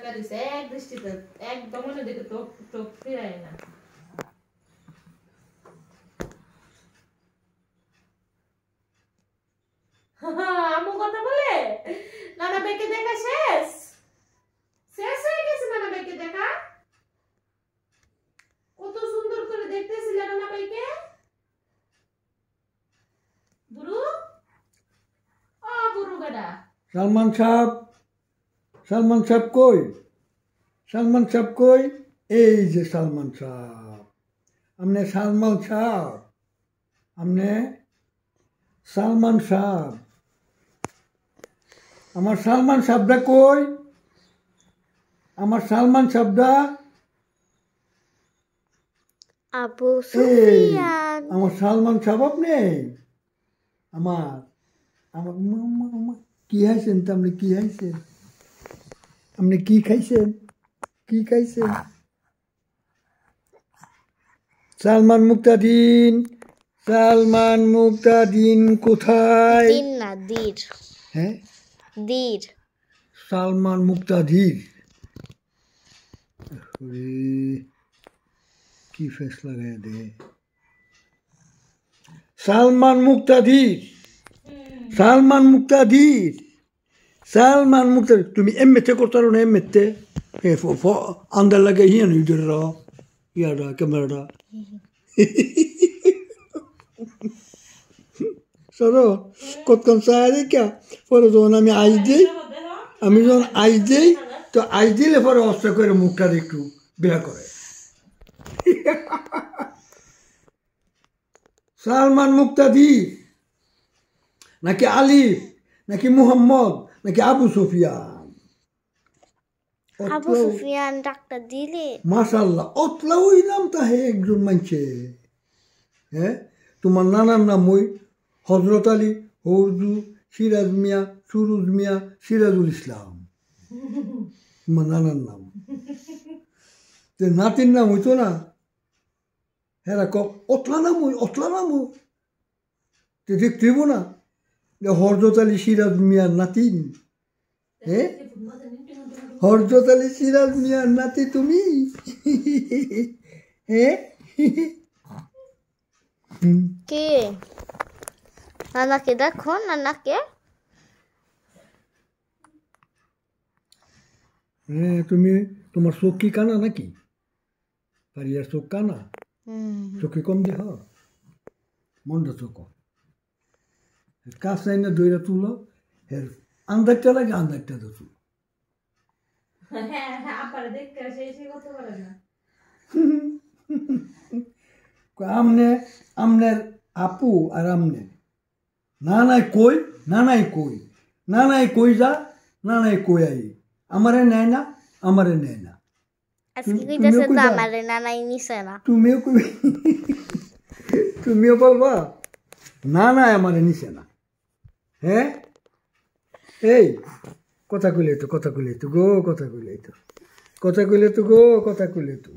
তাকায় দিছে এক দৃষ্টিতে, একদম মনে দেখে চোখ ফিরায় না। আমু কথা বলে নানা ভাইকে দেখা শেষ শেষ হয়ে গেছে। নানা ভাইকে দেখা কত সুন্দর করে দেখতেছিল নানা ভাইকে। বুড়ু ও বুড়ু গাডা সালমান সাহেব কই? সালমান সাহেব কই? এই যে সালমান সাহেব। আমনে সালমান সাহেব, আমনে সালমান সাহেব। আমার সালমান সাহেবটা কই? আমার সালমান সাহেবটা আবু সুফিয়ান। আমার সালমান সাহেব আপনি? আমার আমার কি খাইছেন? তো আপনি কি খাইছেন? আপনি কি খাইছেন? কি খাইছেন? সালমান মুক্তাদিন কোথায়? দিন না দীর। হ্যাঁ দীর। সালমান মুক্তাদির। কি ফেস লাগাই দে। সালমান মুক্তাদির। তুমি এমএতে করতারো না? এমএতে আন্দার লাগে হিয়ান ইউদের ইয়াটা ক্যামেরাটা সরো কতক্ষণ চায় দেখা পরে যখন আমি আইস দিই তো আইস দিলে পরে অস্ত্র করে মুখটা একটু বের করে। সালমান মুক্তাদির নাকি আলিফ নাকি মুহাম্মদ নাকি আবু সুফিয়ান? আবু সুফিয়ান ডাক্তার দিলে মাশাআল্লাহ অতলা ওই নামটা হে একজন মানছে। হ্যাঁ তোমার নানার নাম ওই হজরত আলী হরজু সিরাজ মিয়া সুরুজ মিয়া সিরাজুল ইসলাম তোমার নানার নাম। নাতির নাম হইতো না হ্যাঁ অতলা নাম ওই দেখতে না হরজত আলী সিরাজ মিয়ার নাতিন। হ্যাঁ হরজত আলী সিরাজ মিয়ার নাতি তুমি? হ্যাঁ কে? নানাকে দেখো, নানাকে। হ্যাঁ তোমার চোখ কি কানা নাকি? পারিয়ার চোখ কানা? চোখে কম দেহ মন্ডা চোখ কাজ চাই না দইরা তুলো এর আন্দারটা লাগে আন্দারটা তো তুলো। আমনের আপু আর আমনে নানাই কই যা নানাই কই আই আমারে নেয় না আজকে কইতাছে তো আমারে নানাই নিছে না। তুমিও বলবা না আমারে নিছে না। হ্যাঁ এই কথা কইলে তো গো কথা কইলে তো